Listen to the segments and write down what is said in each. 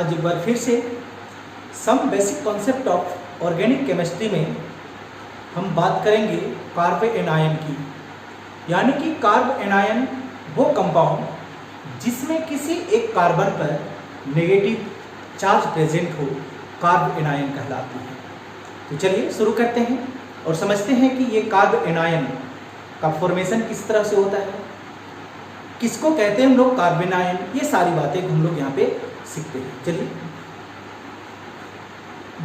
आज एक बार फिर से some basic concept of organic chemistry में हम बात करेंगे कार्ब एनायन की। यानी कि कार्ब एनायन वो कंपाउंड जिसमें किसी एक कार्बन पर नेगेटिव चार्ज प्रेजेंट हो, कार्ब एनायन कहलाती है। तो चलिए शुरू करते हैं और समझते हैं कि ये कार्ब एनायन का फॉर्मेशन किस तरह से होता है, किसको कहते हैं हम लोग कार्बन आयन, ये सारी बातें हम लोग यहाँ पे सीखते हैं। चलिए,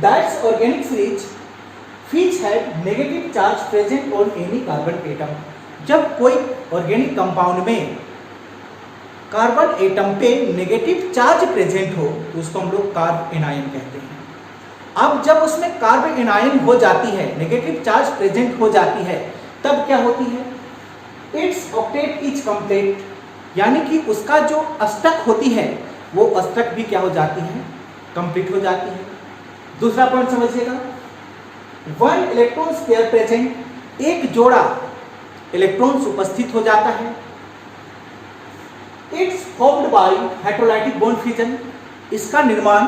that's organic series which have negative charge present on any carbon atom। जब कोई ऑर्गेनिक कंपाउंड में कार्बन एटम पे नेगेटिव चार्ज प्रेजेंट हो तो उसको हम लोग कार्ब एनायन कहते हैं। अब जब उसमें कार्ब एनायन हो जाती है, नेगेटिव चार्ज प्रेजेंट हो जाती है, तब क्या होती है, इट्स ऑक्टेट इज कंप्लीट। यानी कि उसका जो अष्टक होती है वो अष्टक भी क्या हो जाती है, कंप्लीट हो जाती है। दूसरा पॉइंट समझिएगा, वन इलेक्ट्रॉन पेयर प्रेजेंट, एक जोड़ा इलेक्ट्रॉन्स उपस्थित हो जाता है। It's formed by heterolytic bond fission, इसका निर्माण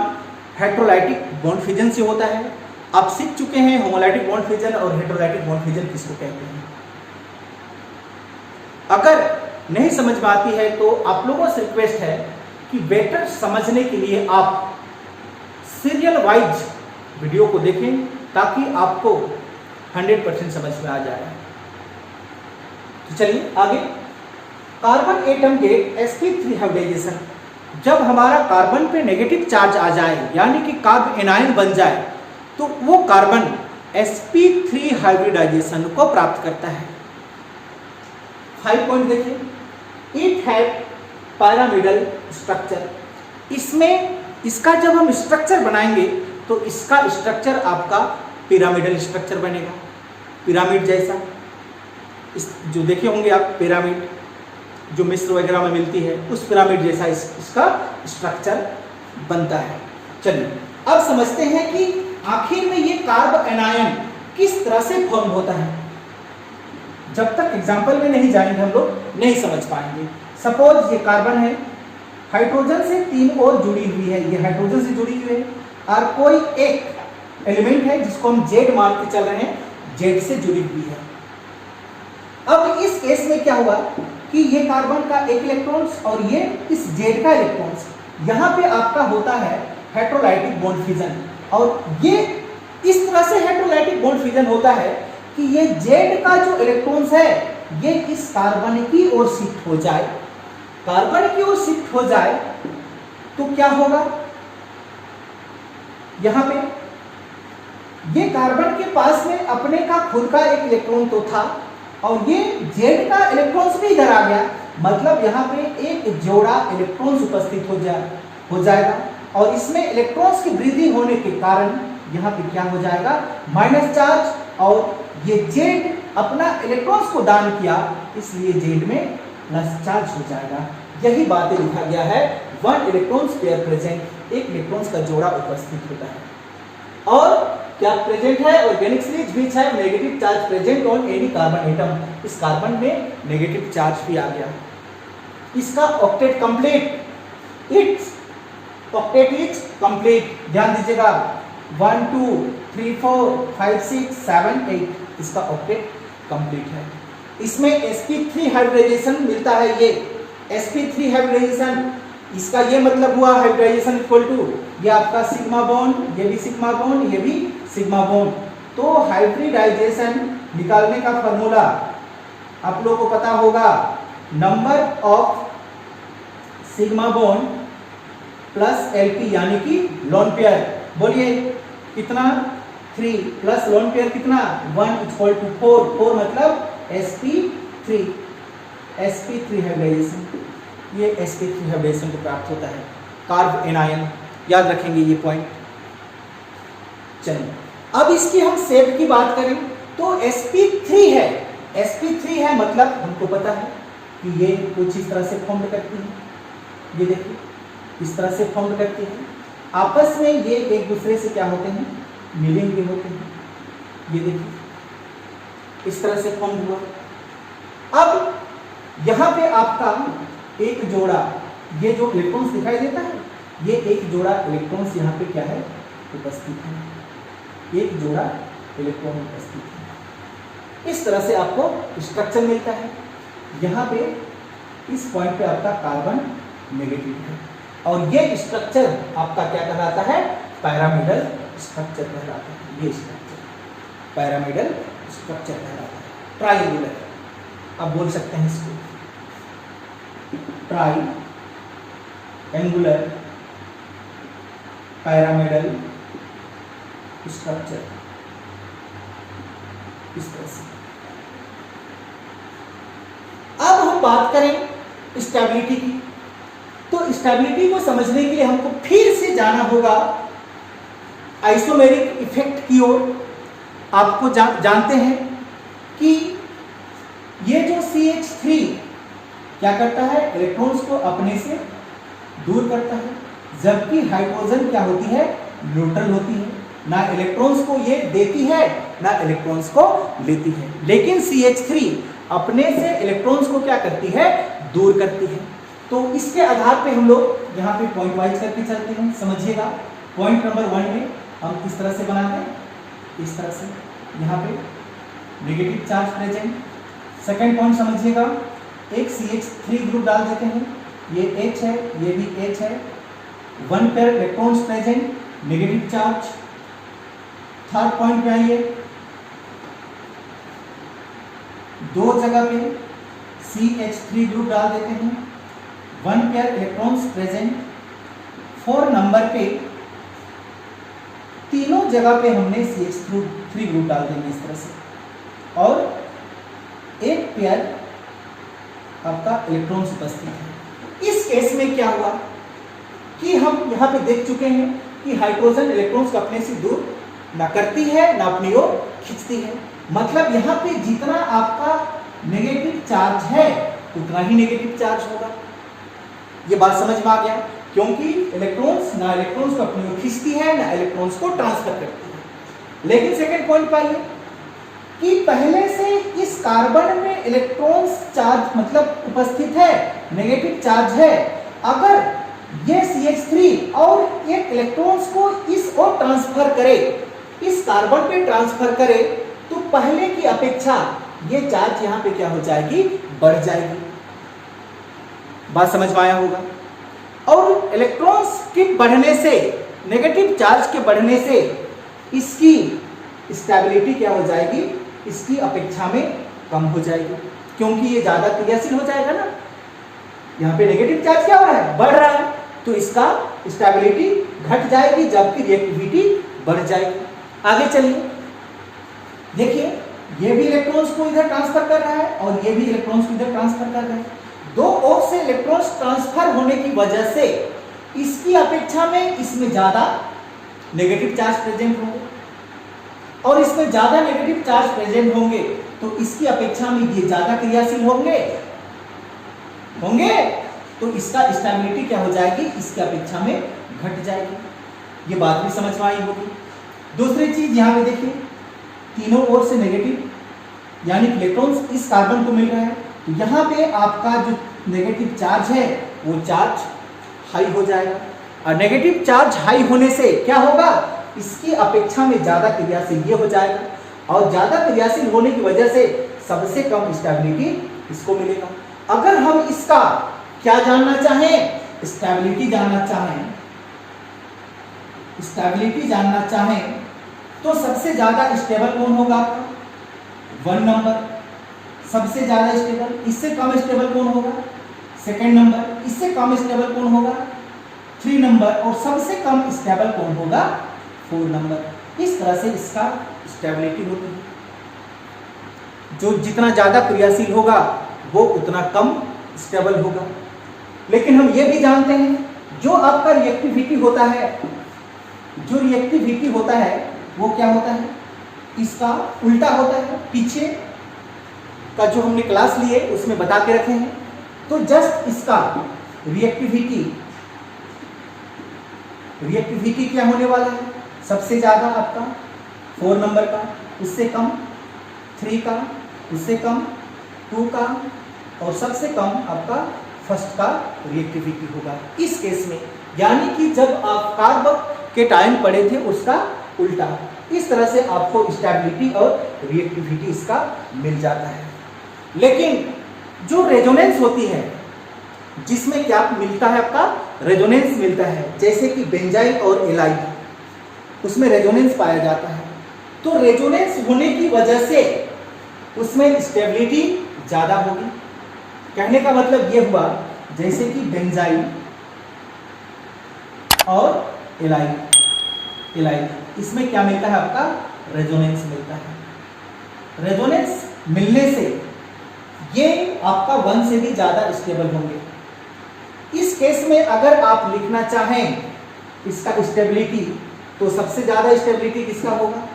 हेटेरोलाइटिक बॉन्ड फिजन से होता है। आप सीख चुके हैं होमोलाइटिक बॉन्ड फिजन और हेटेरोलाइटिक बॉन्ड फिजन किसको कहते हैं। अगर नहीं समझ में आती है तो आप लोगों से रिक्वेस्ट है कि बेटर समझने के लिए आप सीरियल वाइज वीडियो को देखें ताकि आपको 100% समझ में आ जाए। तो चलिए आगे, कार्बन एटम के sp3 हाइब्रिडाइजेशन। जब हमारा कार्बन पे नेगेटिव चार्ज आ जाए यानी कि कार्ब एनायन बन जाए तो वो कार्बन sp3 हाइब्रिडाइजेशन को प्राप्त करता है। 5 पॉइंट देखिए, इट हैव पिरामिडल स्ट्रक्चर। इसमें इसका जब हम स्ट्रक्चर बनाएंगे तो इसका स्ट्रक्चर आपका पिरामिडल स्ट्रक्चर बनेगा, पिरामिड जैसा। इस जो देखे होंगे आप पिरामिड जो मिस्र वगैरह में मिलती है, उस पिरामिड जैसा इसका स्ट्रक्चर बनता है। चलिए अब समझते हैं कि आखिर में ये कार्ब एनायन किस तरह से फॉर्म होता है। जब तक एग्जाम्पल में नहीं जाएंगे हम लोग नहीं समझ पाएंगे। सपोज ये कार्बन है, हाइड्रोजन से 3 और जुड़ी हुई है, ये हाइड्रोजन से जुड़ी हुई है, और कोई एक एलिमेंट है जिसको हम जेड मान के चल रहे हैं, जेड से जुड़ी हुई है। अब इस केस में क्या हुआ कि ये कार्बन का एक इलेक्ट्रॉन और ये इस जेड का इलेक्ट्रॉन, यहाँ पे आपका होता है हेटेरोलाइटिक बॉन्ड फिजन। और ये इस तरह से हेटेरोलाइटिक बॉन्ड फिजन होता है कि ये जेड का जो इलेक्ट्रॉन्स है ये इस कार्बन की ओर शिफ्ट हो जाए। कार्बन की ओर शिफ्ट हो जाए तो क्या होगा, यहां पे ये कार्बन के पास में अपने का खुद का एक इलेक्ट्रॉन तो था और ये जेड का इलेक्ट्रॉन्स भी इधर आ गया, मतलब यहाँ पे एक जोड़ा इलेक्ट्रॉन्स उपस्थित हो जाएगा। और इसमें इलेक्ट्रॉन्स की वृद्धि होने के कारण यहाँ पे क्या हो जाएगा, माइनस चार्ज। और ये जेड अपना इलेक्ट्रॉन्स को दान किया, इसलिए जेड में प्लस चार्ज हो जाएगा। यही बातें लिखा गया है, वन इलेक्ट्रॉन्स पेयर प्रेजेंट, एक इलेक्ट्रॉन्स का जोड़ा उपस्थित होता है। और क्या प्रेजेंट है, organic series which have negative charge present on any carbon atom. इस कार्बन में नेगेटिव चार्ज भी आ गया। इसका octet complete, it's octet is complete. ध्यान दीजिएगा, 1 2 3 4 5 6 7 8 इसका ऑक्टेट कंप्लीट है। इसमें sp3 हाइब्रिडाइजेशन मिलता है। ये sp3 हाइब्रिडाइजेशन, इसका ये मतलब हुआ हाइब्रिडाइजेशन इक्वल टू ये आपका सिग्मा बॉन्ड, ये भी सिग्मा बॉन्ड, ये भी सिग्मा बॉन्ड। तो हाइब्रिडाइजेशन निकालने का फॉर्मूला आप लोगों को पता होगा, number of sigma bond plus LP यानी कि लोन पेयर। बोलिए कितना, 3 प्लस लोन पेयर कितना, 1 इक्वल टू 4 मतलब sp3 हाइब्रिडाइजेशन। ये sp3 हाइब्रिडाइजेशन को प्राप्त होता है कार्ब एनायन। याद रखेंगे ये पॉइंट। चलिए अब इसकी हम शेप की बात करें तो sp3 है, sp3 है मतलब हमको पता है कि ये कुछ इस तरह से फॉर्म करती है। ये देखिए इस तरह से फॉर्म करती है, आपस में ये एक दूसरे से क्या होते हैं, मिलिंग भी होते हैं। ये देखिए इस तरह से फॉर्म हुआ। अब यहाँ पे आपका एक जोड़ा, ये जो इलेक्ट्रॉन्स दिखाई देता है ये एक जोड़ा इलेक्ट्रॉन्स यहाँ पे क्या है, उपस्थित है, एक जोड़ा इलेक्ट्रॉन उपस्थित है। इस तरह से आपको स्ट्रक्चर मिलता है। यहाँ पे इस पॉइंट पे आपका कार्बन नेगेटिव है और ये स्ट्रक्चर आपका क्या कहलाता है, पैरामिडल स्ट्रक्चर कहलाता है। ये स्ट्रक्चर पैरामिडल स्ट्रक्चर कहलाता है। ट्रायंगुलर आप बोल सकते हैं इसको, ट्रायंगुलर पैरामिडल स्ट्रक्चर, इस तरह से। अब हम बात करें स्टेबिलिटी की, तो स्टेबिलिटी को समझने के लिए हमको फिर से जाना होगा आइसोमेरिक इफेक्ट की ओर। आपको जानते हैं कि ये जो CH3 क्या करता है, इलेक्ट्रॉन्स को अपने से दूर करता है, जबकि हाइड्रोजन क्या होती है, न्यूट्रल होती है, ना इलेक्ट्रॉन्स को ये देती है ना इलेक्ट्रॉन्स को लेती है। लेकिन CH3 अपने से इलेक्ट्रॉन्स को क्या करती है, दूर करती है। तो इसके आधार पे हम लोग यहाँ पे पॉइंट वाइज करके चलते हैं। समझिएगा, पॉइंट नंबर 1 में हम किस तरह से बनाते हैं, इस तरह से, यहाँ पे negative charge present. Second point समझिएगा, एक CH3 ग्रुप डाल देते हैं, ये H है, ये भी H है, 1 pair electrons present, negative charge. Third point पे आइए, 2 जगह पे CH3 ग्रुप डाल देते हैं, 1 पेयर इलेक्ट्रॉन्स प्रेजेंट। 4 नंबर पे तीनों जगह पे हमने CH3 ग्रुप डाल देंगे इस तरह से, और 1 पेयर आपका इलेक्ट्रॉन्स उपस्थित है। इस केस में क्या हुआ कि हम यहाँ पे देख चुके हैं कि हाइड्रोजन इलेक्ट्रॉन्स को अपने से दूर ना करती है ना अपनी ओर खींचती है। मतलब यहाँ पे जितना आपका नेगेटिव चार्ज है उतना ही नेगेटिव चार्ज होगा। ये बात समझ में आ गया, क्योंकि इलेक्ट्रॉन्स ना इलेक्ट्रॉन्स को अपनी ओर खींचती है ना इलेक्ट्रॉन्स को ट्रांसफर करती है। लेकिन सेकंड पॉइंट पाइए कि पहले से इस कार्बन में इलेक्ट्रॉन्स चार्ज मतलब उपस्थित है, नेगेटिव चार्ज है। अगर ये CH3 और एक इलेक्ट्रॉन्स को इस ओर ट्रांसफर करे, इस कार्बन पे ट्रांसफर करे, तो पहले की अपेक्षा ये चार्ज यहाँ पे क्या हो जाएगी, बढ़ जाएगी। बात समझ में आया होगा। और इलेक्ट्रॉन्स के बढ़ने से, नेगेटिव चार्ज के बढ़ने से इसकी स्टेबिलिटी क्या हो जाएगी, इसकी अपेक्षा में कम हो जाएगी, क्योंकि ये ज्यादा क्रियाशील हो जाएगा ना। यहाँ पे नेगेटिव चार्ज क्या हो रहा है, बढ़ रहा है, तो इसका स्टेबिलिटी घट जाएगी जबकि रिएक्टिविटी बढ़ जाएगी। आगे चलिए, देखिए ये भी इलेक्ट्रॉन्स को इधर ट्रांसफर कर रहा है और ये भी इलेक्ट्रॉन्स को इधर ट्रांसफर कर रहा है। 2 ओर से इलेक्ट्रॉन्स ट्रांसफर होने की वजह से इसकी अपेक्षा में इसमें ज्यादा नेगेटिव चार्ज प्रेजेंट होंगे, और इसमें ज्यादा नेगेटिव चार्ज प्रेजेंट होंगे तो इसकी अपेक्षा में ये ज्यादा क्रियाशील होंगे, तो इसका स्टेबिलिटी क्या हो जाएगी, इसकी अपेक्षा में घट जाएगी। ये बात भी समझ में आई होगी। दूसरी चीज यहाँ पे देखिए, तीनों ओर से नेगेटिव यानी इलेक्ट्रॉन्स इस कार्बन को मिल रहा है, तो यहाँ पे आपका जो नेगेटिव चार्ज है वो चार्ज हाई हो जाएगा। और नेगेटिव चार्ज हाई होने से क्या होगा, इसकी अपेक्षा में ज्यादा क्रियाशील ये हो जाएगा, और ज्यादा क्रियाशील होने की वजह से सबसे कम स्टेबिलिटी इसको मिलेगा। अगर हम इसका क्या जानना चाहें, स्टेबिलिटी जानना चाहें तो सबसे ज्यादा स्टेबल कौन होगा आपका, 1 नंबर सबसे ज्यादा स्टेबल। इससे कम स्टेबल कौन होगा, 2nd नंबर। इससे कम स्टेबल कौन होगा, 3 नंबर। और सबसे कम स्टेबल कौन होगा, 4 नंबर। इस तरह से इसका स्टेबिलिटी होती है। जो जितना ज्यादा क्रियाशील होगा वो उतना कम स्टेबल होगा। लेकिन हम ये भी जानते हैं, जो आपका रिएक्टिविटी होता है वो क्या होता है, इसका उल्टा होता है। पीछे का जो हमने क्लास लिए उसमें बता के रखे हैं। तो जस्ट इसका रिएक्टिविटी क्या होने वाला है, सबसे ज्यादा आपका 4 नंबर का, उससे कम 3 का, उससे कम 2 का, और सबसे कम आपका 1st का रिएक्टिविटी होगा। इस केस में यानी कि जब आप कार्ब के टाइम पढ़े थे उसका उल्टा। इस तरह से आपको स्टेबिलिटी और रिएक्टिविटी इसका मिल जाता है। लेकिन जो रेजोनेंस होती है, जिसमें क्या मिलता है, आपका रेजोनेंस मिलता है, जैसे कि बेंजाइल और एलाइड, उसमें रेजोनेंस पाया जाता है। तो रेजोनेंस होने की वजह से उसमें स्टेबिलिटी ज्यादा होगी। कहने का मतलब यह हुआ, जैसे कि बेंजाइल और एलाइड, इसमें क्या मिलता है, आपका रेजोनेंस मिलता है। रेजोनेंस मिलने से ये आपका 1 से भी ज्यादा स्टेबल होंगे। इस केस में अगर आप लिखना चाहें इसका स्टेबिलिटी, तो सबसे ज्यादा स्टेबिलिटी किसका होगा,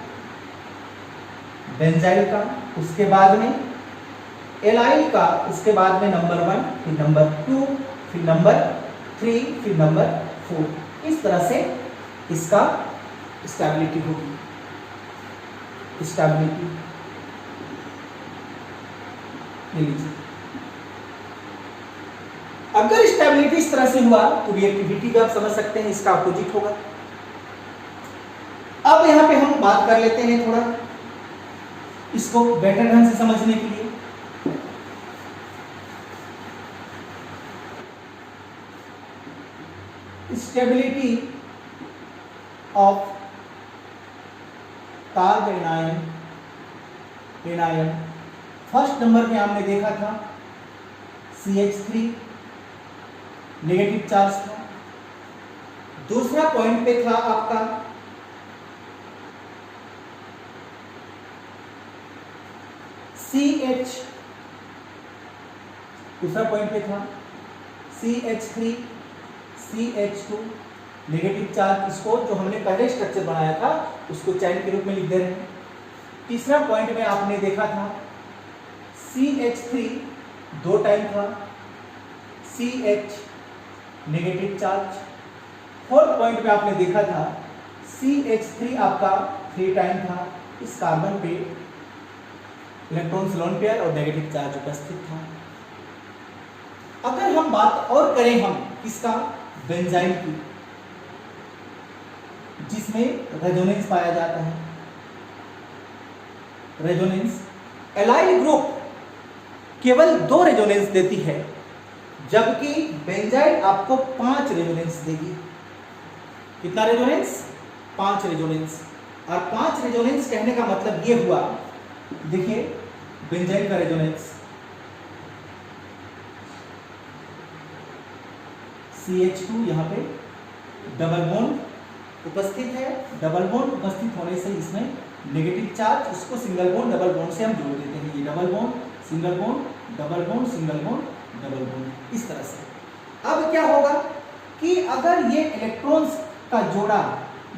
बेंजाइल का, उसके बाद में एलाइल का, उसके बाद में नंबर 1, फिर नंबर 2, फिर नंबर 3, फिर नंबर 4। इस तरह से इसका स्टेबिलिटी होगी। स्टेबिलिटी ले लीजिए। अगर स्टेबिलिटी इस तरह से हुआ तो रिएक्टिविटी भी आप समझ सकते हैं इसका अपोजिट होगा। अब यहां पे हम बात कर लेते हैं थोड़ा इसको बेटर ढंग से समझने के लिए। Stability of carb anion first number में आपने देखा था CH3 नेगेटिव चार्ज था। दूसरा पॉइंट पे था आपका CH, दूसरा पॉइंट पे था CH3 CH2 नेगेटिव चार्ज। इसको जो हमने पहले स्ट्रक्चर बनाया था उसको चैन के रूप में लिख दे रहे हैं। तीसरा पॉइंट में आपने देखा था CH3 2 टाइम था, CH negative charge. Fourth point में आपने देखा था CH3 आपका 3 टाइम था। इस कार्बन पे इलेक्ट्रॉन्स लोन पेयर और नेगेटिव चार्ज उपस्थित था। अगर हम बात और करें हम किसका, बेंजाइल की, जिसमें रेजोनेंस पाया जाता है। रेजोनेंस एलाइल ग्रुप केवल 2 रेजोनेंस देती है, जबकि बेंजाइल आपको 5 रेजोनेंस देगी। कितना रेजोनेंस, 5 रेजोनेंस। और 5 रेजोनेंस कहने का मतलब यह हुआ, देखिए बेंजाइल का रेजोनेंस CH2 यहाँ पे डबल बॉन्ड उपस्थित है। डबल बॉन्ड उपस्थित होने से इसमें नेगेटिव चार्ज, उसको सिंगल बॉन्ड डबल बॉन्ड से हम जोड़ देते हैं। ये double bond single bond, double bond single bond, double bond, इस तरह से। अब क्या होगा कि अगर ये इलेक्ट्रॉन्स का जोड़ा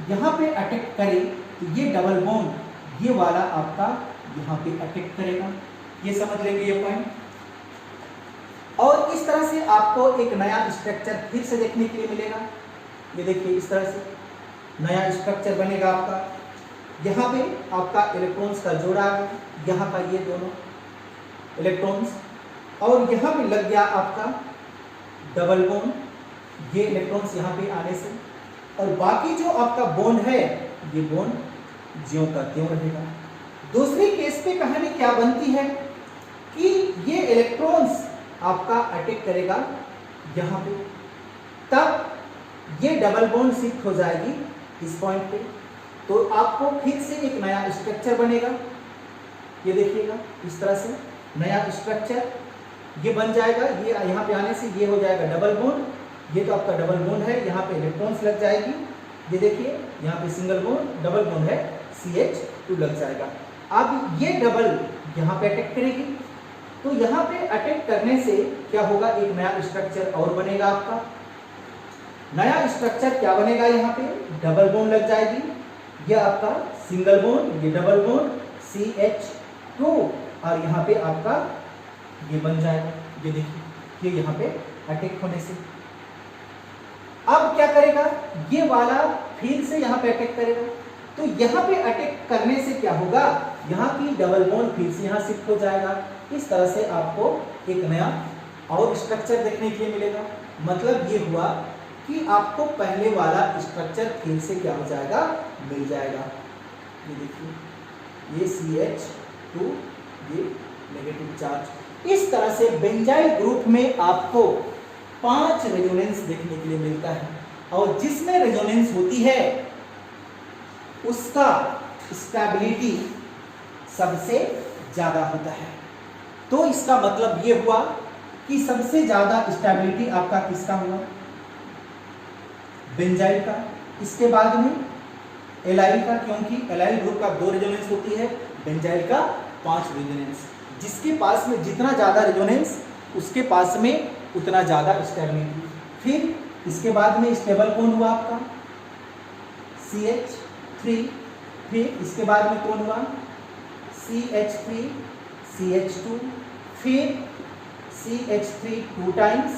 यहाँ पे अटैक करे तो ये डबल बॉन्ड ये वाला आपका यहाँ पे अटैक करेगा। ये समझ लेंगे ये पॉइंट। और इस तरह से आपको एक नया स्ट्रक्चर फिर से देखने के लिए मिलेगा। ये देखिए इस तरह से नया स्ट्रक्चर बनेगा आपका। यहाँ पे आपका इलेक्ट्रॉन्स का जोड़ा आ गया, यहाँ का ये दोनों इलेक्ट्रॉन्स, और यहाँ पे लग गया आपका डबल बॉन्ड, ये इलेक्ट्रॉन्स यहाँ पे आने से, और बाकी जो आपका बॉन्ड है ये बॉन्ड ज्यों का त्यों रहेगा। दूसरी केस पे कहानी क्या बनती है कि ये इलेक्ट्रॉन्स आपका अटैक करेगा यहाँ पे, तब ये डबल बॉन्ड शिफ्ट हो जाएगी इस पॉइंट पे, तो आपको फिर से एक नया स्ट्रक्चर बनेगा। ये देखिएगा इस तरह से नया स्ट्रक्चर ये बन जाएगा। ये यहाँ पे आने से ये हो जाएगा डबल बॉन्ड, ये तो आपका डबल बॉन्ड है, यहाँ पे इलेक्ट्रॉन्स लग जाएगी। ये देखिए यहाँ पे सिंगल बॉन्ड डबल बॉन्ड है, CH2 लग जाएगा। अब ये डबल यहाँ पे अटैक करेगी, तो यहाँ पे अटैक करने से क्या होगा, एक नया स्ट्रक्चर और बनेगा आपका। नया स्ट्रक्चर क्या बनेगा, यहाँ पे डबल बॉन्ड लग जाएगी, ये आपका सिंगल बॉन्ड, ये डबल बॉन्ड CH2, और यहाँ पे आपका ये बन जाएगा। ये देखिए ये यहाँ पे अटैक होने से अब क्या करेगा, ये वाला फिर से यहाँ पे अटैक करेगा, तो यहाँ पे अटैक करने से क्या होगा, यहाँ की डबल बॉन्ड फिर से यहाँ शिफ्ट हो जाएगा। इस तरह से आपको एक नया और स्ट्रक्चर देखने के लिए मिलेगा। मतलब ये हुआ कि आपको पहले वाला स्ट्रक्चर फिर से क्या हो जाएगा, मिल जाएगा। ये देखिए ये CH2, ये नेगेटिव चार्ज। इस तरह से बेंजाइल ग्रुप में आपको 5 रेजोनेंस देखने के लिए मिलता है, और जिसमें रेजोनेंस होती है उसका स्टेबिलिटी सबसे ज्यादा होता है। तो इसका मतलब ये हुआ कि सबसे ज्यादा स्टेबिलिटी आपका किसका हुआ, बेंजाइल का। इसके बाद में एलाइल का, क्योंकि एलाइल ग्रुप का 2 रेजोनेंस होती है, बेंजाइल का 5 रेजोनेंस। जिसके पास में जितना ज्यादा रेजोनेंस उसके पास में उतना ज्यादा स्टेबिलिटी। फिर इसके बाद में स्टेबल कौन हुआ आपका, CH3। फिर इसके बाद में कौन हुआ, CH3, CH2, फिर CH3 2 टाइम्स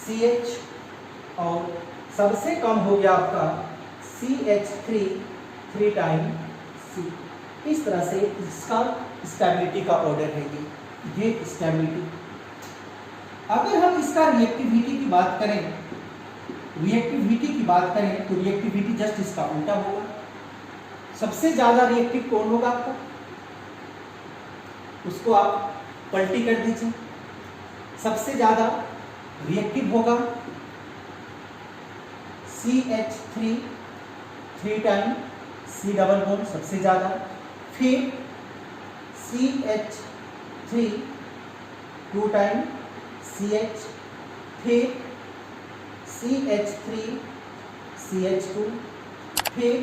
CH, और सबसे कम हो गया आपका CH3 3 टाइम C। इस तरह से इसका स्टेबिलिटी का ऑर्डर है ये स्टेबिलिटी। अगर हम इसका रिएक्टिविटी की बात करें, तो रिएक्टिविटी जस्ट इसका उल्टा होगा। सबसे ज्यादा रिएक्टिव कौन होगा आपका, उसको आप पलटी कर दीजिए। सबसे ज्यादा रिएक्टिव होगा CH3 3 time C double bond सबसे ज्यादा, फिर CH3 2 टाइम CH, फिर CH3 CH2, फिर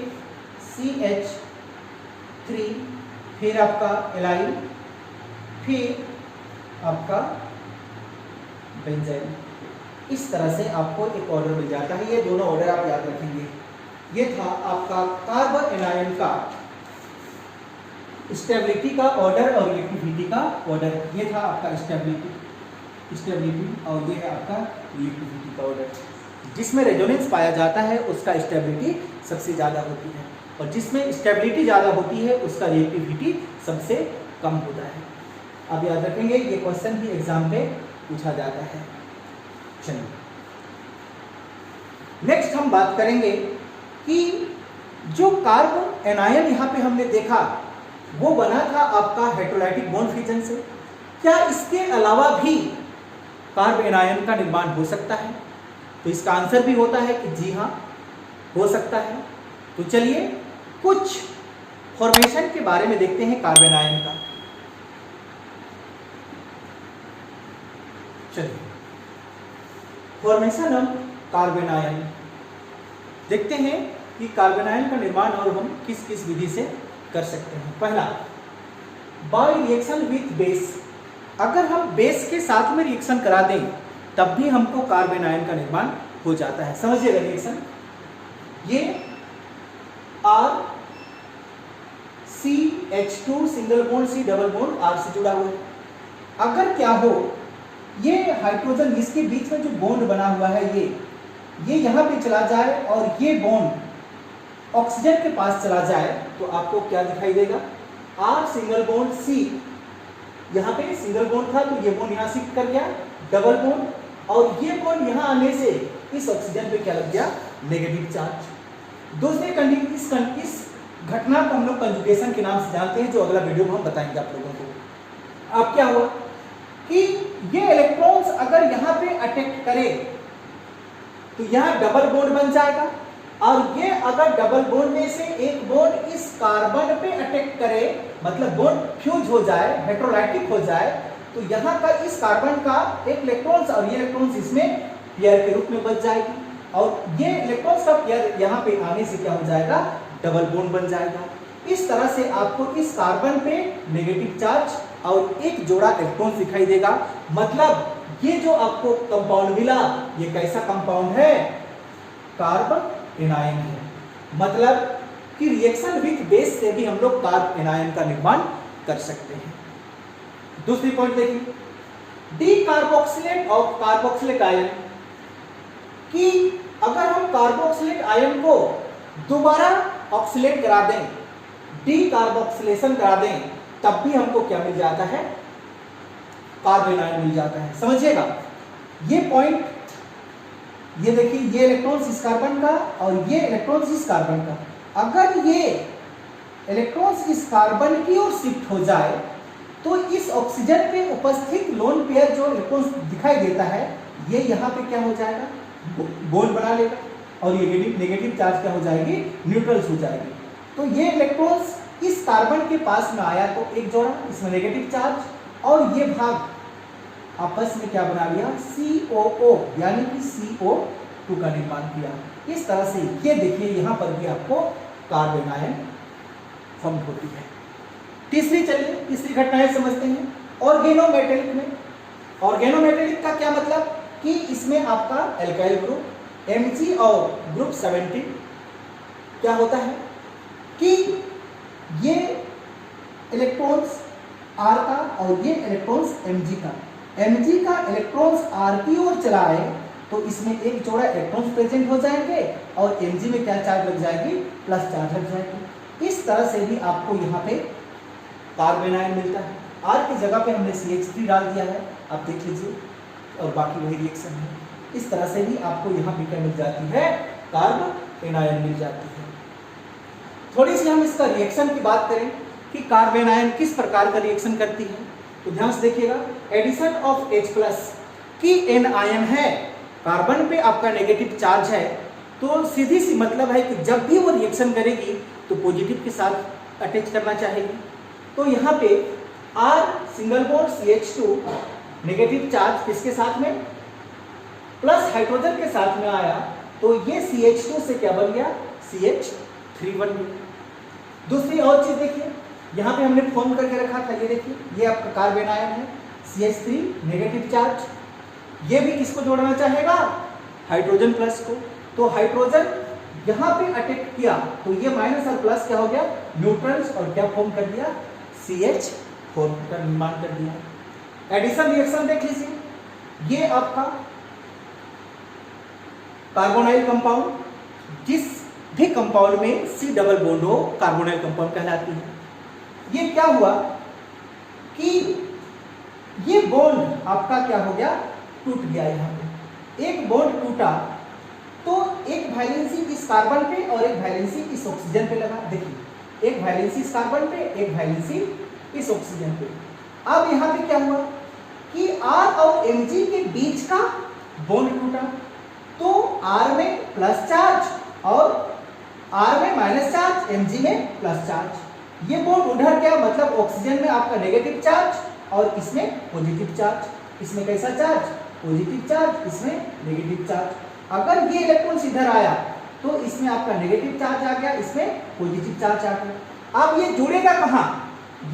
CH3, फिर आपका एलाइल, फिर आपका बेंजाइल। इस तरह से आपको एक ऑर्डर मिल जाता है। ये दोनों ऑर्डर आप याद रखेंगे। ये था आपका कार्बन एनायन का स्टेबिलिटी का ऑर्डर और रिएक्टिविटी का ऑर्डर। ये था आपका स्टेबिलिटी और ये है आपका रिएक्टिविटी का ऑर्डर। जिसमें रेजोनेंस पाया जाता है उसका स्टेबिलिटी सबसे ज़्यादा होती है, और जिसमें स्टेबिलिटी ज़्यादा होती है उसका रिएक्टिविटी सबसे कम होता है। अब याद रखेंगे, ये क्वेश्चन भी एग्जाम पे पूछा जाता है। चलिए नेक्स्ट हम बात करेंगे कि जो कार्बन एनायन यहाँ पे हमने देखा वो बना था आपका हेटेरोलाइटिक बॉन्ड फिजन से। क्या इसके अलावा भी कार्बन एनायन का निर्माण हो सकता है? तो इसका आंसर भी होता है कि जी हाँ, हो सकता है। तो चलिए कुछ फॉर्मेशन के बारे में देखते हैं कार्बन एनायन का। चलिए फॉर्मेशन ऑफ कार्बन आयन देखते हैं कि कार्बन आयन का निर्माण और हम किस किस विधि से कर सकते हैं। पहला, बाय रिएक्शन विथ बेस। अगर हम बेस के साथ में रिएक्शन करा दें तब भी हमको कार्बन आयन का निर्माण हो जाता है। समझिएगा रिएक्शन, ये CH2 single bond C double bond R से जुड़ा हुआ है। अगर क्या हो, ये हाइड्रोजन इसके बीच में जो बॉन्ड बना हुआ है ये यहाँ पे चला जाए और ये बॉन्ड ऑक्सीजन के पास चला जाए तो आपको क्या दिखाई देगा, R सिंगल बॉन्ड C। यहाँ पे सिंगल बॉन्ड था तो ये बॉन्ड यहाँ शिफ्ट कर गया डबल बॉन्ड, और ये बॉन्ड यहाँ आने से इस ऑक्सीजन पे क्या लग गया, नेगेटिव चार्ज। दूसरे कंडीशन, इस घटना को हम लोग कंजुगेशन के नाम से जानते हैं, जो अगला वीडियो में हम बताएंगे आप लोगों को। अब क्या हुआ कि ये इलेक्ट्रॉन्स अगर यहाँ पे अटैक करे तो यहाँ डबल बॉन्ड बन जाएगा, और ये अगर डबल बॉन्ड में से एक बॉन्ड इस कार्बन पे अटैक करे, मतलब बॉन्ड फ्यूज हो जाए, हेटेरोलाइटिक हो जाए, तो यहाँ का इस कार्बन का एक इलेक्ट्रॉन्स और ये इलेक्ट्रॉन्स इसमें पेयर के रूप में बच जाएगी, और ये इलेक्ट्रॉन्स का पेयर यहाँ पे आने से क्या हो जाएगा, डबल बॉन्ड बन जाएगा। इस तरह से आपको इस कार्बन पे नेगेटिव चार्ज और एक जोड़ा इलेक्ट्रॉन दिखाई देगा। मतलब ये जो आपको कंपाउंड मिला, ये कैसा कंपाउंड है, कार्बन एनायन है। मतलब कि रिएक्शन विथ बेस से भी हम लोग कार्बन एनायन का निर्माण कर सकते हैं। दूसरी पॉइंट देखिए, डीकार्बोक्सिलेट ऑफ कार्बोक्सिलिक आयन, कि अगर हम कार्बोक्सिलिक आयन को दोबारा ऑक्सीलेट करा दें, डीकार्बोक्सिलेशन करा दें, तब भी हमको क्या मिल जाता है, कार्बन आयन मिल जाता है। समझिएगा, ये पॉइंट ये देखिए, ये इलेक्ट्रॉन्स इस कार्बन का और ये इलेक्ट्रॉन्स इस कार्बन का, अगर ये इलेक्ट्रॉन्स इस कार्बन की ओर शिफ्ट हो जाए तो इस ऑक्सीजन पे उपस्थित लोन पेयर जो इलेक्ट्रॉन्स दिखाई देता है, ये यहाँ पे क्या हो जाएगा, बॉन्ड बना लेगा और ये नेगेटिव चार्ज क्या हो जाएगी, न्यूट्रल्स हो जाएगी। तो ये इलेक्ट्रॉन्स इस कार्बन के पास में आया तो एक जोड़ा, इसमें नेगेटिव चार्ज, और ये भाग आपस में क्या बना लिया, COO यानी कि CO2 का निर्माण किया। इस तरह से ये देखिए यहाँ पर भी आपको कार्बन आयन फॉर्म होती है। तीसरी घटनाएं समझते हैं। ऑर्गेनोमेटेलिक में, ऑर्गेनोमेटेलिक का क्या मतलब कि इसमें आपका एल्काइल ग्रुप Mg और ग्रुप 17 क्या होता है कि ये इलेक्ट्रॉन्स R का और ये इलेक्ट्रॉन्स Mg का, Mg का इलेक्ट्रॉन्स R की ओर चलाए तो इसमें एक जोड़ा इलेक्ट्रॉन्स प्रेजेंट हो जाएंगे और Mg में क्या चार्ज लग जाएगी, प्लस चार्ज लग जाएगी। इस तरह से भी आपको यहाँ पे कार्बन आयन मिलता है। R की जगह पे हमने CH3 डाल दिया है, आप देख लीजिए, और बाकी वही रिएक्शन है। इस तरह से भी आपको यहाँ पे क्या मिल जाती है, कार्बन आयन मिल जाती है। थोड़ी सी हम इसका रिएक्शन की बात करें कि कार्बन आयन किस प्रकार का रिएक्शन करती है, तो ध्यान से देखिएगा। एडिशन ऑफ H+ की N आयन है, कार्बन पे आपका नेगेटिव चार्ज है, तो सीधी सी मतलब है कि जब भी वो रिएक्शन करेगी तो पॉजिटिव के साथ अटैच करना चाहेगी। तो यहाँ पे R single bond CH2 negative charge किसके साथ में, प्लस हाइड्रोजन के साथ में आया, तो ये CH2 से क्या बन गया, CH3 बन गया। दूसरी और चीज देखिए, यहाँ पे हमने फॉर्म करके रखा था, ये देखिए, ये आपका कार्बन आयन है, CH3 नेगेटिव चार्ज, ये भी किसको जोड़ना चाहेगा, हाइड्रोजन प्लस को। तो हाइड्रोजन यहाँ पे अटैक किया तो ये माइनस और प्लस क्या हो गया, न्यूट्रल्स, और क्या फॉर्म कर दिया, CH4 का निर्माण कर दिया। एडिशन रिएक्शन देख लीजिए, ये आपका कार्बोनाइल कंपाउंड, जिस भी कंपाउंड में C डबल बॉन्ड हो कार्बोनाइल कंपाउंड कहलाती है। ये क्या हुआ कि ये बॉन्ड आपका क्या हो गया, टूट गया। यहाँ पे एक बॉन्ड टूटा तो एक वैलेंसी इस कार्बन पे और एक वैलेंसी इस ऑक्सीजन पे लगा। देखिए, एक वैलेंसी इस कार्बन पे, एक वैलेंसी इस ऑक्सीजन पे। अब यहाँ पे क्या हुआ कि R और Mg के बीच का बॉन्ड टूटा, तो R में प्लस चार्ज और R में माइनस चार्ज, Mg में प्लस चार्ज। ये बॉन्ड उधर क्या, मतलब ऑक्सीजन में आपका नेगेटिव चार्ज और इसमें पॉजिटिव चार्ज। इसमें कैसा चार्ज, पॉजिटिव चार्ज, इसमें नेगेटिव चार्ज। अगर ये इलेक्ट्रॉन इधर आया तो इसमें आपका नेगेटिव चार्ज आ गया, इसमें पॉजिटिव चार्ज आ गया। अब ये जुड़ेगा कहाँ,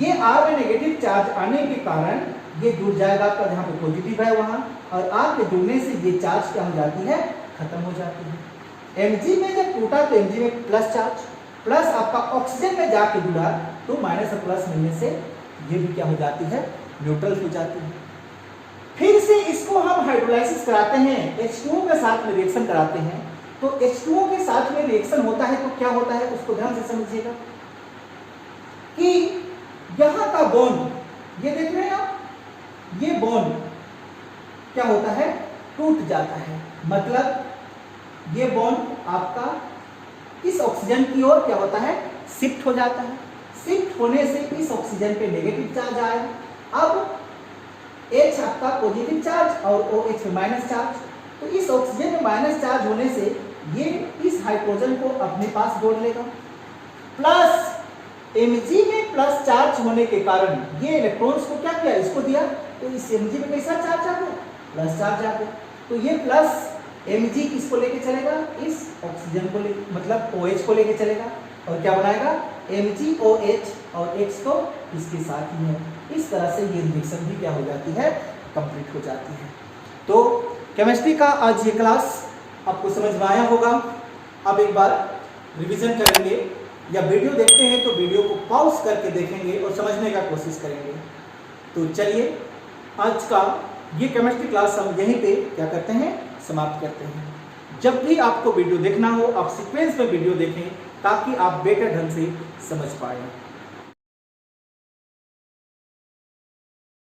ये R में नेगेटिव चार्ज आने के कारण ये जुड़ जाएगा आपका जहाँ पे पॉजिटिव है वहाँ, और R के जुड़ने से ये चार्ज क्या हो जाती है, खत्म हो जाती है। Mg में जब टूटा तो Mg में प्लस चार्ज, प्लस आपका ऑक्सीजन में जाके जुड़ा तो माइनस और प्लस मिलने से ये भी क्या हो जाती है, न्यूट्रल हो जाती है। फिर से इसको हम हाइड्रोलाइसिस कराते हैं, H2O के साथ में रिएक्शन कराते हैं, तो H2O के साथ में रिएक्शन होता है तो क्या होता है, उसको ध्यान से समझिएगा कि यहाँ का बॉन्ड, ये देख रहे हैं आप, ये बॉन्ड क्या होता है, टूट जाता है। मतलब ये बॉन्ड आपका इस ऑक्सीजन की ओर क्या होता है, शिफ्ट हो जाता है। शिफ्ट होने से इस ऑक्सीजन पे नेगेटिव चार्ज आया, अब H आपका पॉजिटिव चार्ज और OH में माइनस चार्ज, तो इस ऑक्सीजन में माइनस चार्ज होने से ये इस हाइड्रोजन को अपने पास जोड़ लेगा, प्लस Mg में प्लस चार्ज होने के कारण ये इलेक्ट्रॉन्स को क्या किया, इसको दिया, तो इस Mg में कैसा चार्ज आ गया, प्लस चार्ज आ गया। तो ये प्लस Mg किसको लेके चलेगा, इस ऑक्सीजन को ले, मतलब OH को लेके चलेगा, और क्या बनाएगा, MgOH, और X को इसके साथ ही है। इस तरह से ये रिएक्शन भी क्या हो जाती है, कंप्लीट हो जाती है। तो केमिस्ट्री का आज ये क्लास आपको समझ में आया होगा। अब एक बार रिवीजन करेंगे, या वीडियो देखते हैं तो वीडियो को पॉज करके देखेंगे और समझने का कोशिश करेंगे। तो चलिए आज का ये केमिस्ट्री क्लास हम यहीं पे क्या करते हैं, समाप्त करते हैं। जब भी आपको वीडियो देखना हो आप सीक्वेंस में वीडियो देखें ताकि आप बेटर ढंग से समझ पाएं।